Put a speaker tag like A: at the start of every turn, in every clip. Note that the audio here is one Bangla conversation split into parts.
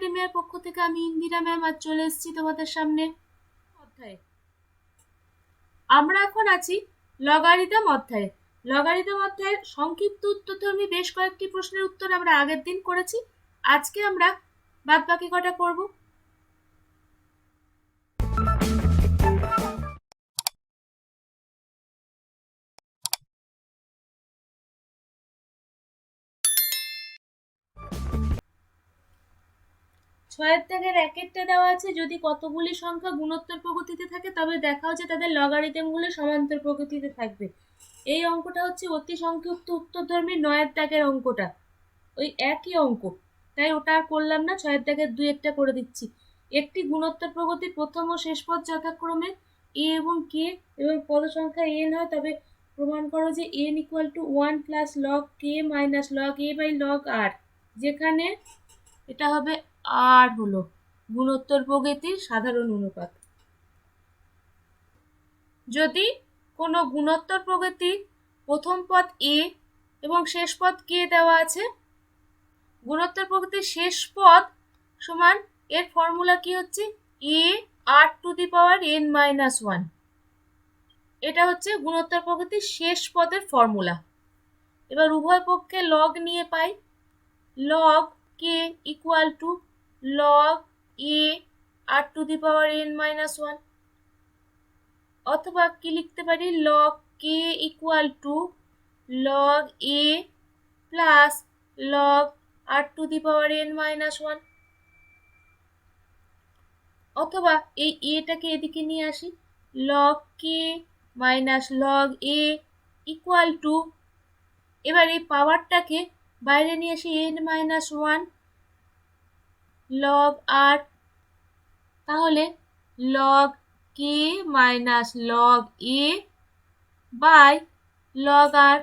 A: একাডেমির পক্ষ থেকে আমি ইন্দিরা ম্যাম আজ চলে এসেছি তোমাদের সামনে অধ্যায়ে। আমরা এখন আছি লগারিদম অধ্যায়ে। লগারিদম অধ্যায়ের সংক্ষিপ্ত উত্তরধর্মী বেশ কয়েকটি প্রশ্নের উত্তর আমরা আগের দিন করেছি। আজকে আমরা বাদবাকি কটা করব। ছয়ের দাগের একেরটা দেওয়া আছে, যদি কতগুলি সংখ্যা গুণোত্তর প্রগতিতে থাকে তবে দেখাও যে তাদের লগারিদমগুলো সমান্তর প্রগতিতে থাকবে। এই অঙ্কটা হচ্ছে অতি সংক্ষিপ্ত উত্তরধর্মী 9 দাগের অঙ্কটা, ওই একই অঙ্ক, তাই ওটা আর করলাম না। 6 দাগের 2 একটা করে দিচ্ছি। একটি গুণোত্তর প্রগতির প্রথম ও শেষ পদ যথাক্রমে এ এবং কে এবং পদ সংখ্যা n হয়, তবে প্রমাণ করো যে n equal to 1 plus log K minus log A by log R, যেখানে এটা হবে আর হলো গুণোত্তর প্রগতির সাধারণ অনুপাত। যদি কোনো গুণোত্তর প্রগতির প্রথম পদ এ এবং শেষ পদ কে দেওয়া আছে, গুণোত্তর প্রগতির শেষ পদ সমান এর ফর্মুলা কি হচ্ছে A R to the power n minus 1। এটা হচ্ছে গুণোত্তর প্রগতির শেষ পদের ফর্মুলা। এবার উভয় পক্ষে লগ নিয়ে পাই log K equal to log A R to the power n minus 1, অথবা কি লিখতে পারি log K equal to log A plus log R to the power n minus 1, অথবা এই এটাকে এদিকে নিয়ে আসি log K minus log A equal to, এবার এই পাওয়ারটাকে বাইরে নিয়ে আসি n মাইনাস 1 লগ আর, তাহলে log K minus log A by log R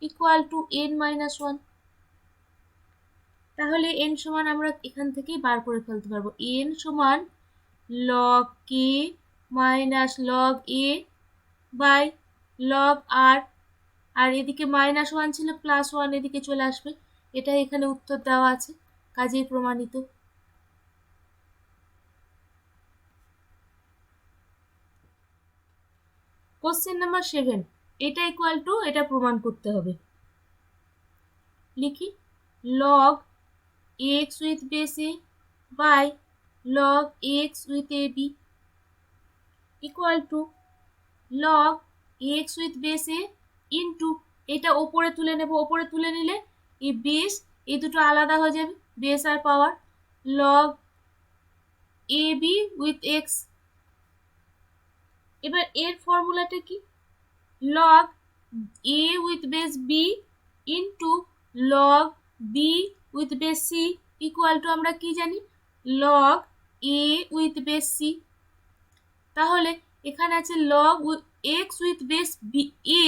A: equal to n minus 1। তাহলে n সমান আমরা এখান থেকেই বার করে ফেলতে পারবো, n সমান log K minus log A by log R, আর এদিকে মাইনাস 1 ছিল প্লাস 1 এদিকে চলে আসবে। এটা এখানে উত্তর দেওয়া আছে, কাজেই প্রমাণিত। কোশ্চেন নাম্বার 7, এটা ইকুয়াল টু এটা প্রমাণ করতে হবে। লিখি log X with base A by log X with A B equal to log X with base A into, এটা ওপরে তুলে নেব, ওপরে তুলে নিলে এই বেস এই দুটো আলাদা হয়ে যাবে, বেস আর power, log A B with X. এবার এর ফর্মুলাটা কি log A with base B into log B with base C equal to আমরা কি জানি log A with base C. তাহলে এখানে আছে log X with base B A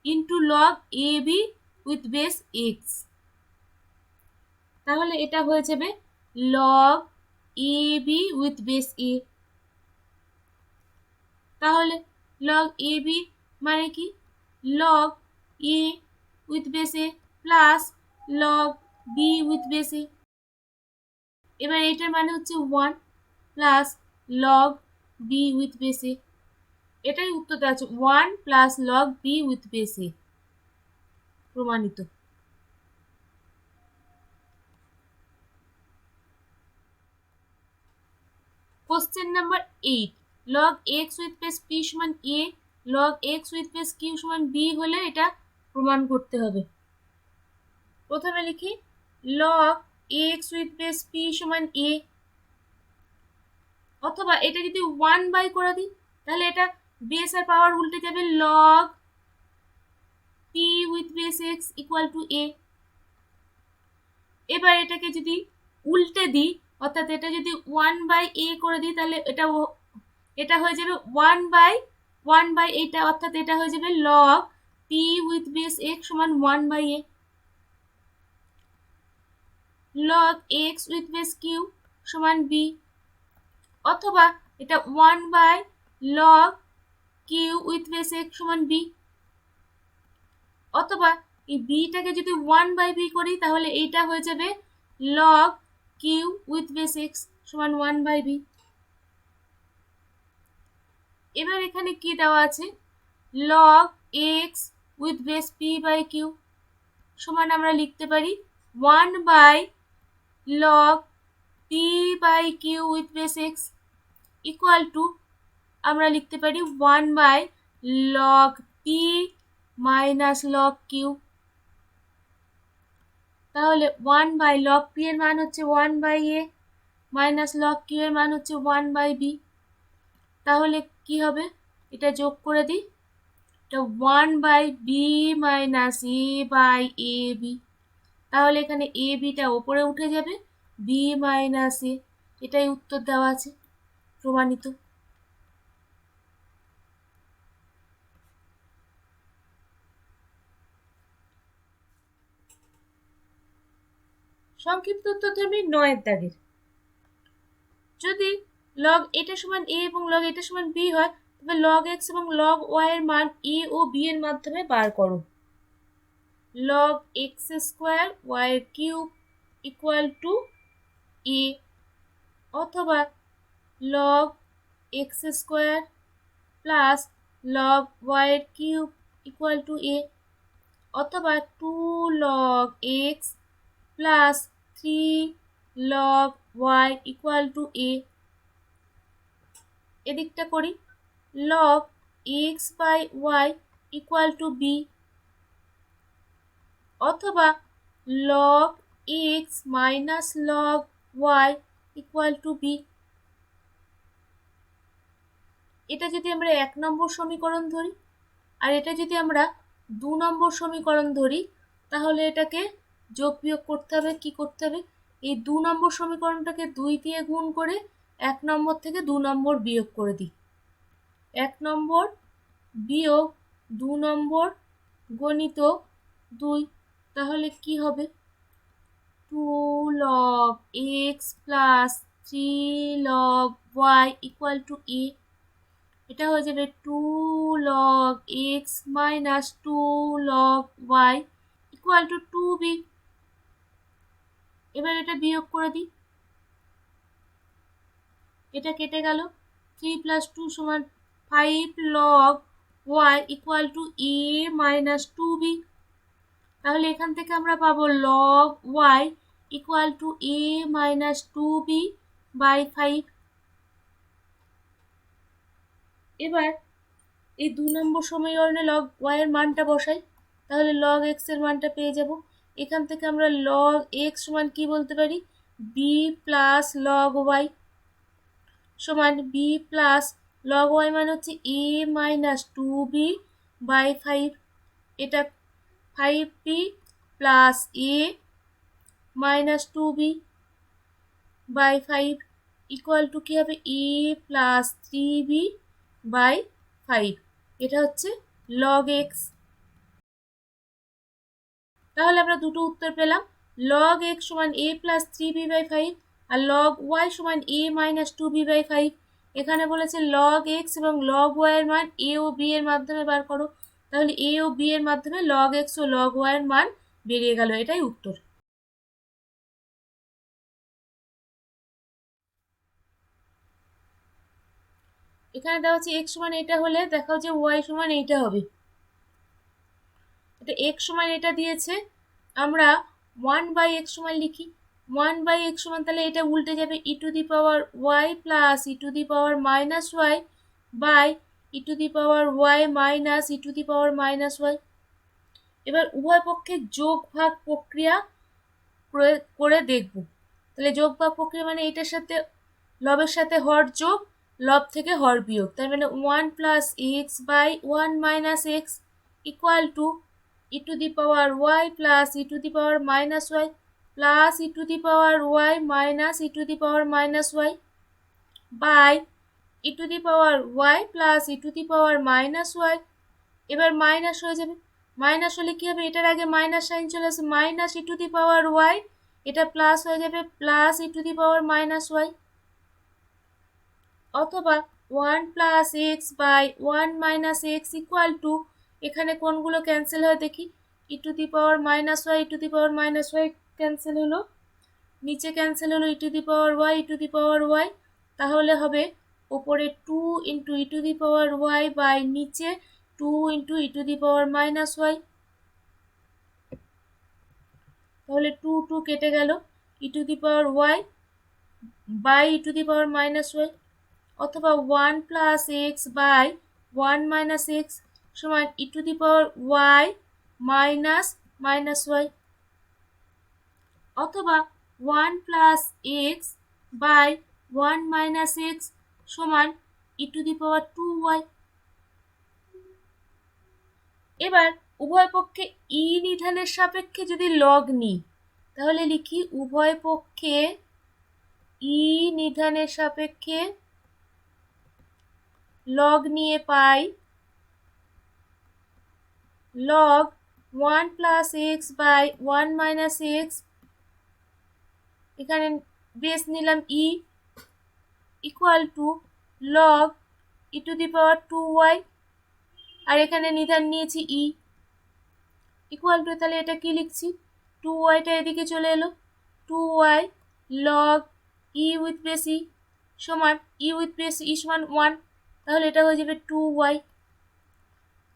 A: into log A B with base X, তাহলে এটা হয়ে যাবে log A B with base A. তাহলে লগ এ বি মানে কি log A with base A plus log B with base A. এবার এটার মানে হচ্ছে 1 plus log B with base A, এটাই উত্তর দেওয়া আছে 1 plus log B with base A, প্রমাণিত। Question number 8, log X with base P সমান A log X with base Q সমান বি হলে এটা প্রমাণ করতে হবে। প্রথমে লিখি log X with base P সমান এ, অথবা এটা যদি 1 বাই করে দিই তাহলে এটা বেস আর পাওয়ার উল্টে যাবে, log P with base X equal two A. এবার এটাকে যদি উল্টে দিই, অর্থাৎ এটা যদি 1 বাই এ করে দিই তাহলে এটা হয়ে যাবে 1 বাই এটা, অর্থাৎ এটা হয়ে যাবে log P with base X সমান 1 by A. Log X with base Q সমান বি, অথবা এটা 1 by log Q with base X সমান বি, অথবা এই বিটাকে যদি 1 বাই বি করি তাহলে এইটা হয়ে যাবে log Q with base X সমান 1/b। এবার এখানে কি দেওয়া আছে, log X with base P by Q সমান আমরা লিখতে পারি 1/log P by Q with base X equal to আমরা লিখতে পারি 1/log P minus log Q. তাহলে 1/log p এর মান হচ্ছে 1/a মাইনাস লগ কিউ এর মান হচ্ছে 1/b। তাহলে কি হবে, এটা যোগ করে দিই, এটা 1/b minus a by A B. তাহলে এখানে এ বিটা ওপরে উঠে যাবে, বি মাইনাস এ, এটাই উত্তর দেওয়া আছে, প্রমাণিত। সংক্ষিপ্ত উত্তরধর্মী 9 দাগের, যদি লগ এটা সমান এ এবং লগ এটা সমান বি হয়, তবে লগ এক্স এবং লগ ওয়াই এর মান এ ও বি এর মাধ্যমে বার করো। লগ এক্স স্কোয়ার ওয়াই এর কিউব ইকুয়াল টু এ, অথবা log X square plus log Y এর কিউব ইকুয়াল টু এ, অথবা 2 log x plus 3 log y equal to a। এদিকটা করি, log x বাই y ইকুয়াল টু b, অথবা log x minus log y equal to b। এটা যদি আমরা 1 নম্বর সমীকরণ ধরি, আর এটা যদি আমরা 2 নম্বর সমীকরণ ধরি, তাহলে এটাকে যোগ বিয়োগ করতে হবে। কি করতে হবে, এই 2 নম্বর সমীকরণটাকে 2 দিয়ে গুণ করে 1 নম্বর থেকে 2 নম্বর বিয়োগ করে দিই। 1 নম্বর বিয়োগ 2 নম্বর গণিত 2, তাহলে কি হবে, 2 log x plus 3 log y equal to a। এটা হয়ে যাবে 2 log x minus 2 log y equal two 2b। এবার এটা বিয়োগ করে দিই, এটা কেটে গেল, 3 প্লাস 2 সমান 5 log y equal to a minus 2b। তাহলে এখান থেকে আমরা পাবো log y equal to a minus 2b by 5। এবার এই 2 নম্বর সমীকরণে log y এর মানটা বসাই, তাহলে log x এর মানটা পেয়ে যাব। এখান থেকে আমরা log x সমান কি বলতে পারি, b প্লাস log y সমান b প্লাস log y মানে হচ্ছে a মাইনাস 2b বাই 5। এটা 5b plus a minus 2b by 5 equal to কি হবে, a প্লাস 3b বাই 5। এটা হচ্ছে log x। তাহলে আমরা দুটো উত্তর পেলাম, log x সমান a প্লাস 3b বাই 5 আর log y সমান a মাইনাস 2b বাই 5। এখানে বলেছে log x এবং log y এর মান a ও b এর মাধ্যমে বার করো, তাহলে a ও b এর মাধ্যমে log x ও log y এর মান বেরিয়ে গেল, এটাই উত্তর। এখানে দেওয়া হচ্ছে x সমান এটা হলে দেখাও যে y সমান এইটা হবে। এটা x সমান এটা দিয়েছে, আমরা 1/x সমান লিখি, 1/x সমান, তাহলে এটা উল্টে যাবে e to the power y plus e to the power minus y by e to the power y minus e to the power minus y। এবার উভয় পক্ষে যোগ ভাগ প্রক্রিয়া করে দেখব। তাহলে যোগ ভাগ প্রক্রিয়া মানে এটার সাথে লবের সাথে হর যোগ, লব থেকে হর বিয়োগ, তার মানে 1 plus X by 1 minus X equal to e to the power y plus e to the power minus y plus e to the power y minus e to the power minus y by e to the power y plus e to the power minus y। এবার মাইনাস হয়ে যাবে, মাইনাস হলে কি হবে, এটার আগে মাইনাস সাইন চলে আসে, minus e to the power y, এটা প্লাস হয়ে যাবে plus e to the power minus y, অথবা 1 plus X by 1 minus X equal to, এখানে কোনগুলো ক্যান্সেল হয় দেখি, e to the power minus y e to the power minus y cancel হলো, নিচে ক্যান্সেল হলো E to the power Y E to the power Y, তাহলে হবে ওপরে 2 into E to the power Y by নিচে 2 into E to the power minus Y. তাহলে 2 2 কেটে গেল, E to the power Y by E to the power minus Y, অথবা 1 plus X by 1 minus X সমান E to the power Y minus minus Y, অথবা 1 plus X by 1 minus X সমান E to the power 2y। এবার উভয় পক্ষে ই নিধানের সাপেক্ষে যদি লগ নিই, তাহলে লিখি উভয় পক্ষে ই নিধানের সাপেক্ষে লগ নিয়ে পাই log 1 plus X by 1 minus X, এখানে বেস নিলাম E, equal to log E to the power 2y, আর এখানে নিধান নিয়েছি ই, ইকুয়াল টু, তাহলে এটা কি লিখছি, 2yটা এদিকে চলে এলো, 2y log E with base E সমান ই উইথ বেস ই সমান 1, তাহলে এটা হয়ে যাবে 2y।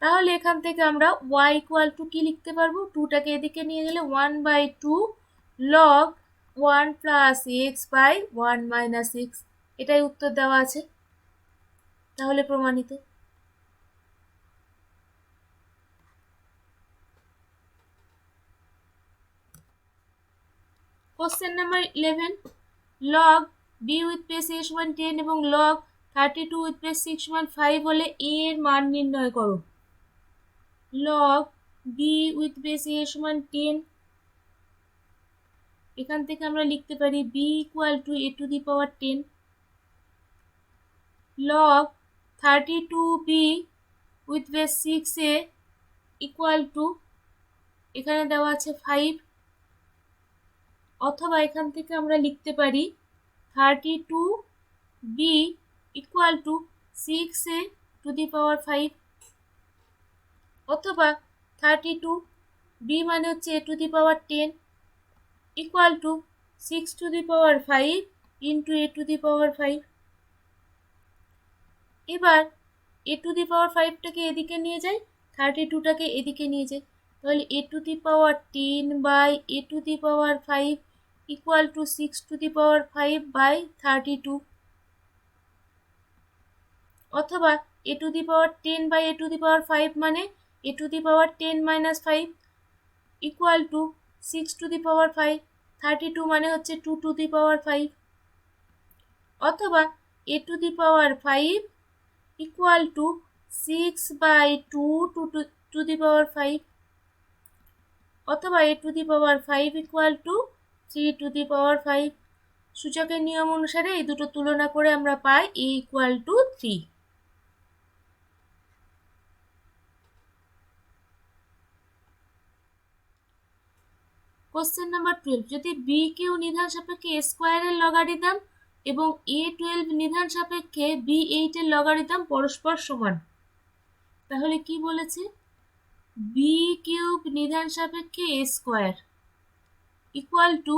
A: তাহলে এখান থেকে আমরা y ইকুয়াল টু কি লিখতে পারবো, 2টাকে এদিকে নিয়ে গেলে 1/2 log 1 plus X by 1 minus X, এটাই উত্তর দেওয়া আছে, তাহলে প্রমাণিত। Question number 11, log B with base A সমান 10 এবং লগ 32 উইথ বেস 6 সমান 5 হলে এ এর মান নির্ণয় করো। Log B with base A সমান 10, এখান থেকে আমরা লিখতে পারি B equal two A to the power 10, log 32b with base 6 A equal to, এখানে দেওয়া আছে 5, অথবা এখান থেকে আমরা লিখতে পারি 32b equal to 6a to the power 5, অথবা 32b মানে হচ্ছে a to the power 10 equal to 6 to the power 5 into a to the power 5। এবার a টু দি পাওয়ার 5টাকে এদিকে নিয়ে যাই, 32টাকে এদিকে নিয়ে যাই, তাহলে a to the power 10 by a to the power 5 equal to 6 to the power 5 by 32, অথবা a to the power 10 by a to the power 5 মানে a to the power 10 minus 5 equal to 6 to the power 5, 32 মানে হচ্ছে 2 টু দি পাওয়ার 5, অথবা a to the power 5 equal to 6 by 2 to the power 5, অথবা a to the power 5 equal to 3 to the power 5। সূচকের নিয়ম অনুসারে এই দুটো তুলনা করে আমরা পাই a equal to 3। Question number 12, যদি বি কিউ নিধান সাপেক্ষে এ স্কোয়ারের লগারিদম এবং a12 নিধান সাপেক্ষে b8 এর লগারিদম পরস্পর সমান, তাহলে কি বলেছে, বি কিউব নিধান সাপেক্ষে এ স্কোয়ার ইকুয়াল টু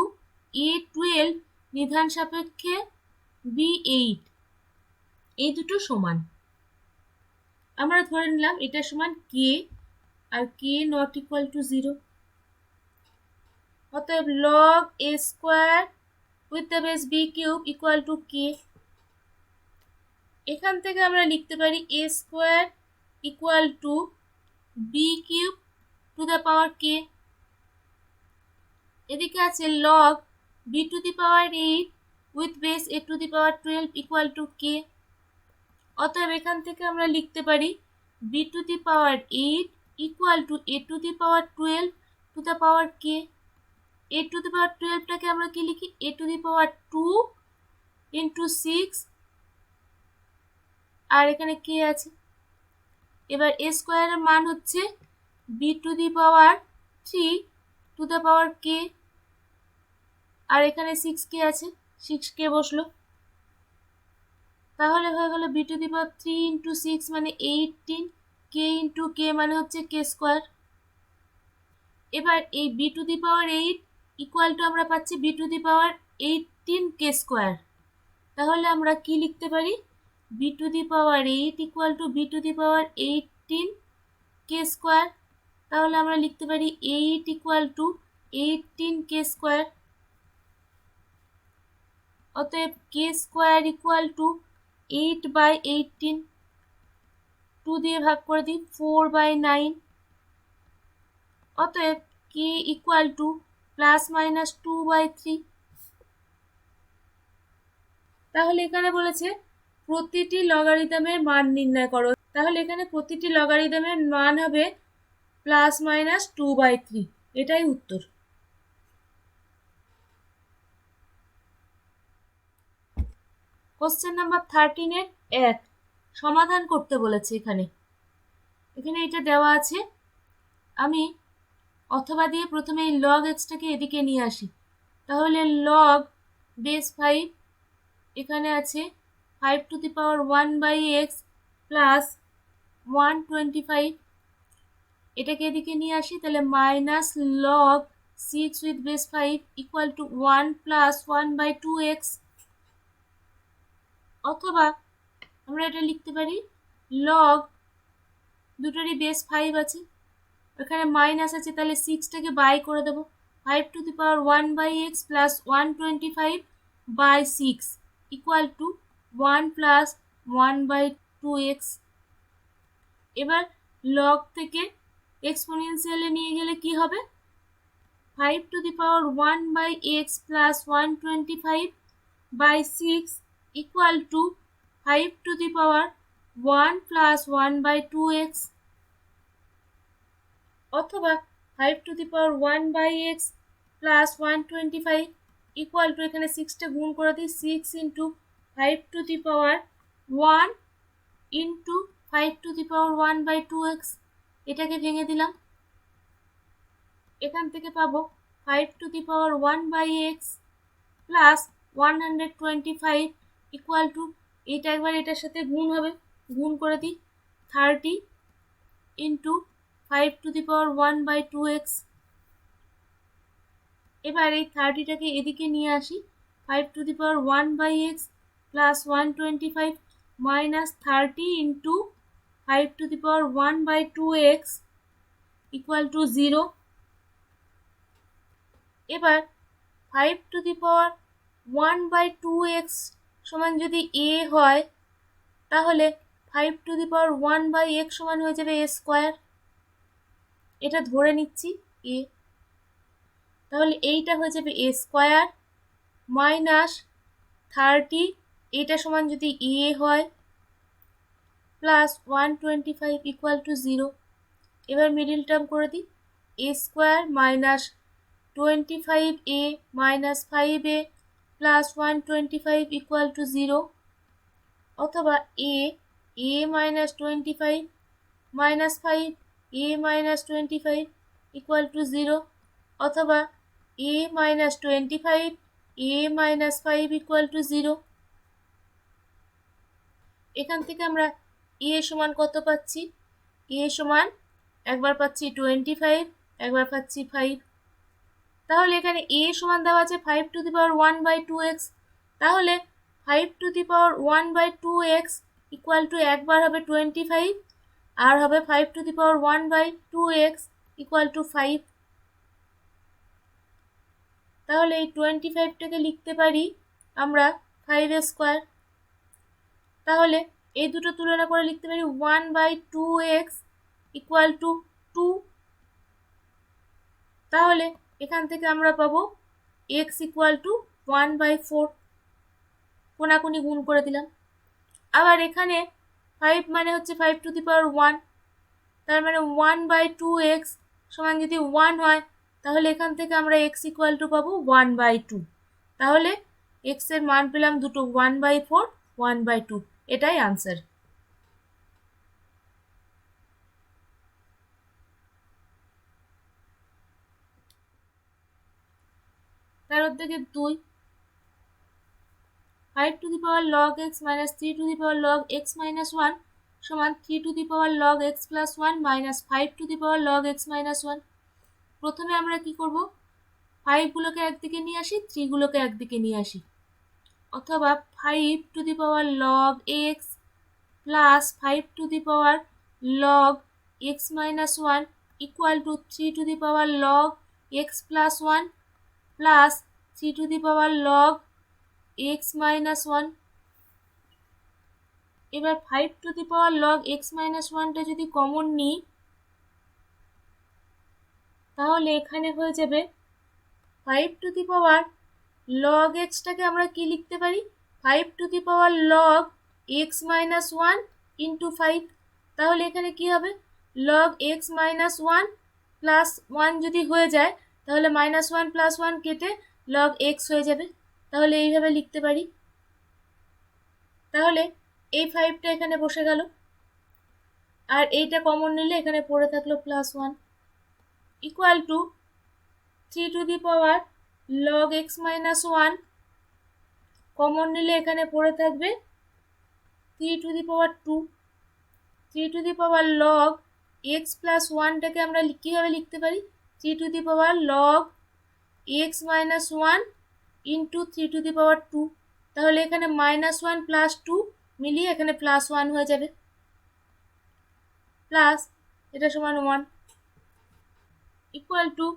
A: a12 নিধান সাপেক্ষে b8, এই দুটো সমান। আমরা ধরে নিলাম এটা সমান কে, আর কে নট ইকুয়াল টু 0, অতএব log A square with the base B cube equal to K. এখান থেকে আমরা লিখতে পারি A square equal to B cube to the power K, এদিকে আছে log B to the power 8 with base A to the power 12 equal to K, অতএব এখান থেকে আমরা লিখতে পারি B to the power 8 equal to A to the power 12 to the power K. A to the power 12টাকে আমরা কি লিখি, এ টু দি পাওয়ার 2 ইন্টু 6, আর এখানে কে আছে। এবার এ স্কোয়ারের মান হচ্ছে B to the power 3 to the power K, আর এখানে 6কে আছে, 6কে বসলো, তাহলে হয়ে গেল B to the power 3 into 6 মানে 18, কে ইন্টু কে মানে হচ্ছে কে স্কোয়ার। এবার এই B to the power 8 equal to আমরা পাচ্ছি B to the power 18k square. তাহলে আমরা কি লিখতে পারি? B to the power 8 equal to B to the power 18k square. তাহলে আমরা লিখতে পারি 8 ইকুয়াল টু 18k স্কোয়ার। অতএব কে স্কোয়ার ইকুয়াল টু 8/18, 2 দিয়ে ভাগ করে দিই 4/9। অতএব কে ইকুয়াল টু ±2/3। তাহলে এখানে বলেছে প্রতিটি লগারিদমের মান নির্ণয় করো। তাহলে এখানে প্রতিটি লগারিদমের মান হবে ±2/3। এটাই উত্তর। কোশ্চেন নাম্বার 13 এর 1 সমাধান করতে বলেছে। এখানে এটা দেওয়া আছে। আমি অথবা দিয়ে প্রথমে এই লগ এক্সটাকে এদিকে নিয়ে আসি। তাহলে লগ বেস 5 এখানে আছে 5 to the power 1/x plus 125। এটাকে এদিকে নিয়ে আসি। তাহলে minus log 6 with base 5 equal to 1 plus 1/2x। অথবা আমরা এটা লিখতে পারি লগ দুটোরই বেস 5 আছে, এখানে মাইনাস আছে, তাহলে 6টাকে বাই করে দেবো। 5 to the power 1/x plus 125/6 equal to 1 plus 1/2x। এবার লগ থেকে এক্সপোনেনশিয়ালে নিয়ে গেলে কি হবে? 5 to the power 1/x plus 125/6 equal to 5 to the power 1 plus 1/2x। অথবা 5 to the power 1/x plus 125 equal to, এখানে 6টা গুণ করে দিই, 6 into 5 to the power 1 into 5 to the power 1/2x। এটাকে ভেঙে দিলাম। এখান থেকে পাবো 5 to the power 1/x plus 125 equal to, এটা একবার এটার সাথে গুণ হবে, গুণ করে দিই 30 into 5 to the power 1/2x। এবার এই 30টাকে এদিকে নিয়ে আসি। 5 to the power 1/x plus 125 minus 30 into 5 to the power 1/2x equal to 0। এবার 5 টু দি পাওয়ার 1/2x সমান যদি a হয়, তাহলে 5 টু দি পাওয়ার 1/x সমান হয়ে যাবে a স্কোয়ার। এটা ধরে নিচ্ছি a। তাহলে এইটা হয়ে যাবে a স্কোয়ার মাইনাস 30, এটা সমান যদি a হয়, প্লাস 125 ইকুয়াল টু 0। এবার মিডিল টার্ম করে দিই, a square minus 25a minus 5a plus 125 equal to 0। অথবা a minus 25 minus 5 a minus 25 equal to 0। অথবা a minus 25 a minus 5 equal to 0। এখান থেকে আমরা a সমান কত পাচ্ছি? a সমান একবার পাচ্ছি 25, একবার পাচ্ছি 5। তাহলে এখানে a সমান দেওয়া আছে 5 টু দি পাওয়ার 1/2x। তাহলে 5 to the power 1/2x equal to একবার হবে 25 আর হবে 5 to the power 1/2x equal to 5। তাহলে এই 25টাকে লিখতে পারি আমরা 5 স্কোয়ার। তাহলে এই দুটো তুলনা করে লিখতে পারি 1/2x ইকুয়াল টু 2। তাহলে এখান থেকে আমরা পাবো x ইকুয়াল টু 1/4। কোনাকুনি গুণ করে দিলাম। আবার এখানে 5 মানে হচ্ছে 5 টু দি পাওয়ার 1, তার মানে 1/2x সমান যদি 1 হয়, তাহলে এখান থেকে আমরা x ইকুয়াল টু পাবো 1/2। তাহলে x এর মান পেলাম দুটো, 1/4 1/2। এটাই আনসার। তার অর্ধেকে 2, 5 to the power log x minus 3 to the power log x minus 1 সমান 3 to the power log x plus 1 minus 5 to the power log x minus 1। প্রথমে আমরা কি করব? 5গুলোকে একদিকে নিয়ে আসি, 3গুলোকে একদিকে নিয়ে আসি, অথবা 5 to the power log X plus 5 to the power log X minus 1 equal to 3 to the power log X plus 1 plus 3 to the power log X minus 1। এবার 5 to the power log X minus 1টা যদি কমন নিই, তাহলে এখানে হয়ে যাবে 5 টু দি পাওয়ার লগ এক্সটাকে আমরা কি লিখতে পারি, 5 to the power log X minus 1 into 5। তাহলে এখানে কি হবে, লগ এক্স মাইনাস 1 প্লাস 1 যদি হয়ে যায় তাহলে মাইনাস 1 প্লাস 1 কেটে লগ এক্স হয়ে যাবে। তাহলে এইভাবে লিখতে পারি। তাহলে এই 5টা এখানে বসে গেল, আর এইটা কমন নিলে এখানে পড়ে থাকলো plus 1 equal to 3 to the power log X minus 1 common নিলে এখানে পড়ে থাকবে 3 to the power 2। 3 to the power log X plus 1টাকে আমরা কীভাবে লিখতে পারি, 3 to the power log X minus 1 into 3 to the power 2। তাহলে এখানে মাইনাস 1 প্লাস 2 মিলিয়ে এখানে প্লাস 1 হয়ে যাবে, প্লাস এটা সমান 1 equal two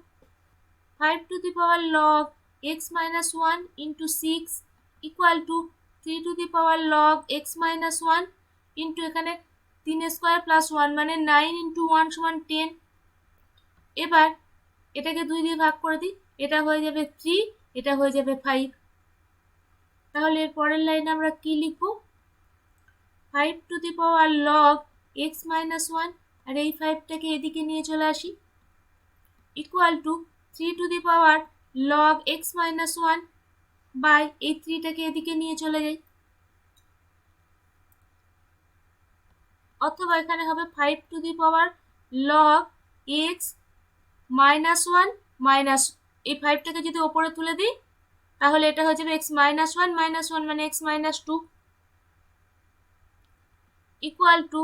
A: 5 to the power log X minus 1 into 6 equal to 3 to the power log X minus 1 into এখানে 3 স্কোয়ার প্লাস 1 মানে 9 ইন্টু 1 সমান 10। এবার এটাকে 2 দিয়ে ভাগ করে দিই, এটা হয়ে যাবে 3, এটা হয়ে যাবে 5। তাহলে এর পরের লাইনে আমরা কি লিখব, 5 to the power log X minus 1, আর এই 5টাকে এদিকে নিয়ে চলে আসি, equal to 3 to the power log X minus 1 by এই 3টাকে এদিকে নিয়ে চলে যাই, অথবা এখানে হবে 5 to the power log X minus 1 minus এই 5টাকে যদি ওপরে তুলে দিই তাহলে এটা হয়ে যাবে এক্স মাইনাস 1 মানে x minus 2 equal to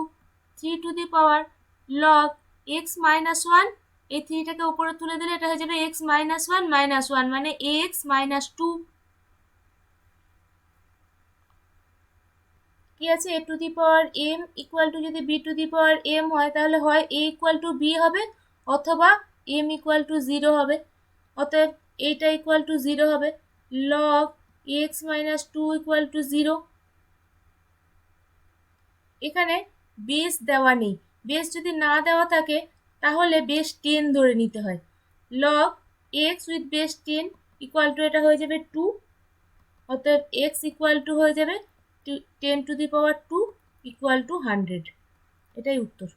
A: 3 to the power log X minus 1, এই 3টাকে উপরে তুলে দিলে এটা হয়ে যাবে এক্স মাইনাস 1 মানে এক্স মাইনাস 2। কি আছে, A to the power M equal to যদি B to the power M হয় তাহলে হয় এ ইকুয়াল টু বি হবে, অথবা এম ইকুয়াল টু 0 হবে। অতএব এইটা ইকুয়াল টু 0 হবে, log X minus 2 equal to 0। এখানে বেস দেওয়া নেই, বেস যদি না দেওয়া থাকে তাহলে বেস 10 ধরে নিতে হয়। Log X with base 10 equal to এটা হয়ে যাবে 2, অতএব এক্স ইকুয়াল টু হয়ে যাবে 10 to the power 2 equal to 100। এটাই উত্তর।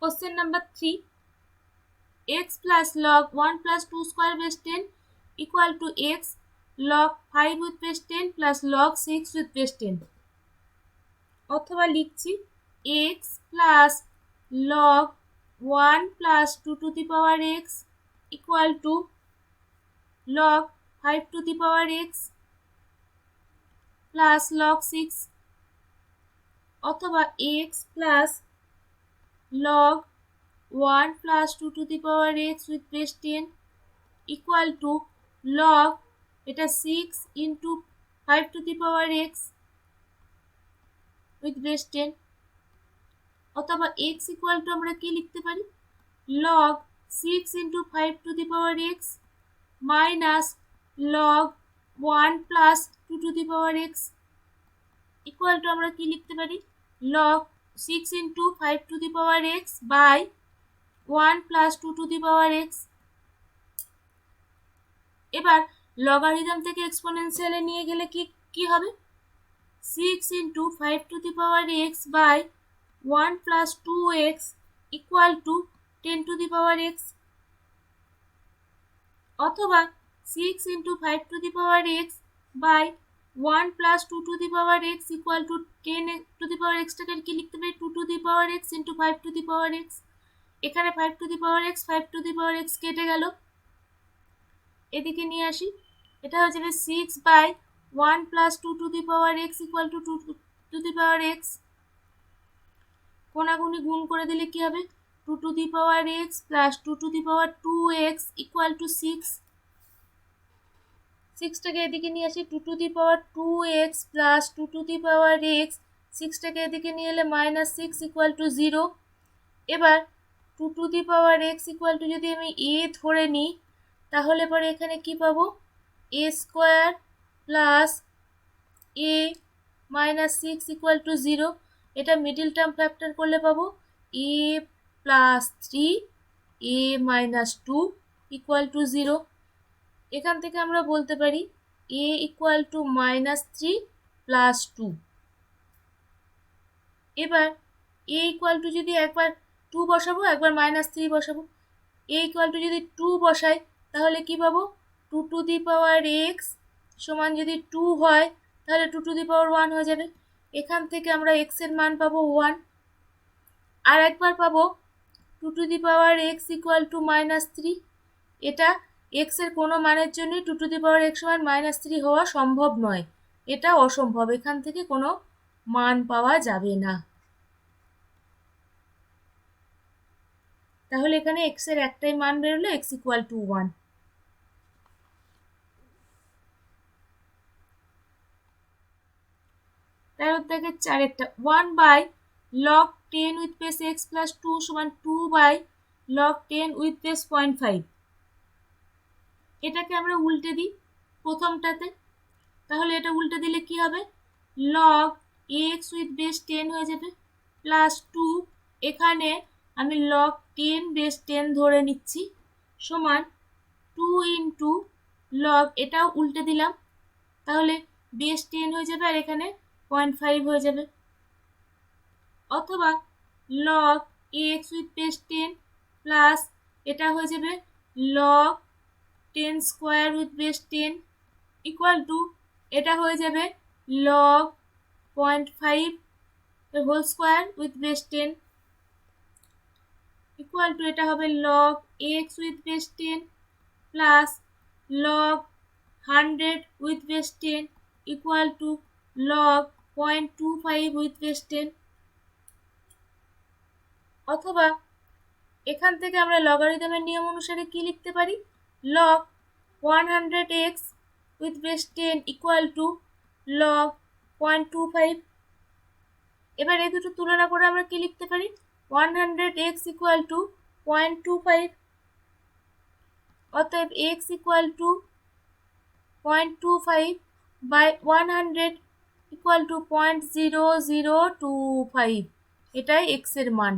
A: Question number 3, x plus log 1 plus 2 square base 10 equal to x log 5 with base 10 plus log 6 with base 10। অথবা লিখছি x plus log 1 plus 2 to the power x equal to log 5 to the power x plus log 6, অথবা x plus log 1 plus 2 to the power x with base 10 equal to log এটা 6 into 5 to the power x with base 10, অথবা x equal to আমরা কি লিখতে পারি, log 6 into 5 to the power x minus log 1 plus 2 to the power x equal to আমরা কি লিখতে পারি, log 6 into 5 to the power x by 1 plus 2 to the power x। এবার লগারিদম থেকে এক্সপোনেনশিয়ালে নিয়ে গেলে কি হবে, 6 into 5 to the power x by 1 plus 2x equal to 10 to the power x, অথবা 6 into 5 to the power x by 1 plus 2 to the power x equal to 10 to the power x টাকে কি লিখতে পারি, 2 to the power x into 5 to the power x। এখানে 5 to the power x 5 to the power x কেটে গেল, এদিকে নিয়ে আসি, এটা হয়ে যাবে 6 by 1 plus 2 to the power x equal to 2 to the power x কোনাগুনি গুণ করে দিলে কি হবে 2 to the power x plus 2 to the power 2x equal to 6। 6টাকে এদিকে নিয়ে আসি 2 to the power 2x plus 2 to the power x, 6টাকে এদিকে নিয়ে এলে -6 ইকুয়াল টু 0। এবার 2 to the power x equal to যদি আমি a ধরে নিই তাহলে পরে এখানে কি পাবো a square plus a -6 equal to 0। এটা মিডিল টার্ম ফ্যাক্টর করলে পাবো a plus 3 a minus 2 equal to 0। এখান থেকে আমরা বলতে পারি a ইকুয়াল টু -3 প্লাস 2। এবার a ইকুয়াল টু যদি একবার 2 বসাবো একবার -3 বসাবো, a ইকুয়াল টু যদি 2 বসাই তাহলে কি পাবো 2 টু দি পাওয়ার x সমান যদি 2 হয় তাহলে 2 টু দি পাওয়ার 1 হয়ে যাবে। এখান থেকে আমরা x এর মান পাবো 1। আর একবার পাবো 2 to the power x equal to -3। এটা x এর কোনো মানের জন্যই 2 টু দি পাওয়ার x সমান -3 হওয়া সম্ভব নয়, এটা অসম্ভব, এখান থেকে কোনো মান পাওয়া যাবে না। তাহলে এখানে x এর একটাই মান বেরোলো x ইকুয়াল টু 1। তার থেকে 4 1/log 10 with base x plus 2 সমান 2/log 10 উইথ বেস 0.5। এটাকে আমরা উল্টে দিই প্রথমটাতে, তাহলে এটা উল্টে দিলে কি হবে log x উইথ বেস 10 হয়ে যাবে প্লাস 2, এখানে আমি log 10 বেস 10 ধরে নিচ্ছি সমান 2 ইন্টু log, এটাও উল্টে দিলাম তাহলে বেস 10 হয়ে যাবে আর এখানে 0.5 হয়ে যাবে। অথবা log x with base 10 plus এটা হয়ে যাবে log 10 square with base 10 equal to এটা হয়ে যাবে log 0.5 whole square with base 10 equal to এটা হবে log x with base 10 plus log 100 with base 10 equal to log 0.25 with base 10। অথবা এখান থেকে আমরা লগারিদমের নিয়ম অনুসারে কি লিখতে পারি log 100x with base 10 equal to log 0.25। এবার এই দুটো তুলনা করে আমরা কি লিখতে পারি 100x ইকুয়াল টু 0.25, অতএব x equal to 0.25 by 100 equal to 0.0025, এটাই x এর মান।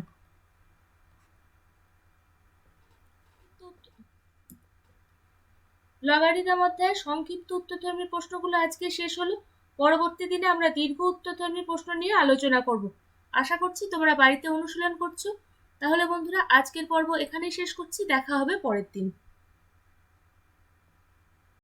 A: লগারিদম অধ্যায়ের সংক্ষিপ্ত উত্তরধর্মী প্রশ্নগুলো আজকে শেষ হলো। পরবর্তী দিনে আমরা দীর্ঘ উত্তরধর্মী প্রশ্ন নিয়ে আলোচনা করব। আশা করছি তোমরা বাড়িতে অনুশীলন করছো। তাহলে বন্ধুরা আজকের পর্ব এখানেই শেষ করছি, দেখা হবে পরের দিন।